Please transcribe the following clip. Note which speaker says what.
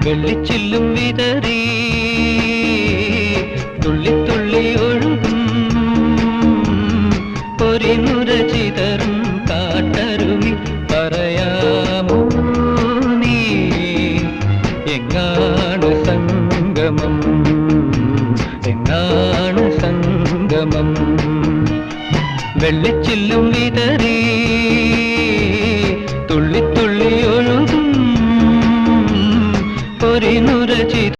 Speaker 1: വെള്ളിച്ചില്ലും വിതറി തുള്ളി തുള്ളി ഒഴുകും പൊരിനുര ചിതറും കാട്ടരുവി പറയാമോ നീ എങ്ങാണ് സംഗമം എങ്ങാണ് സംഗമം വെള്ളിച്ചില്ലും വിതറി തുള്ളി തുള്ളി ഒഴുകും പൊരിനുര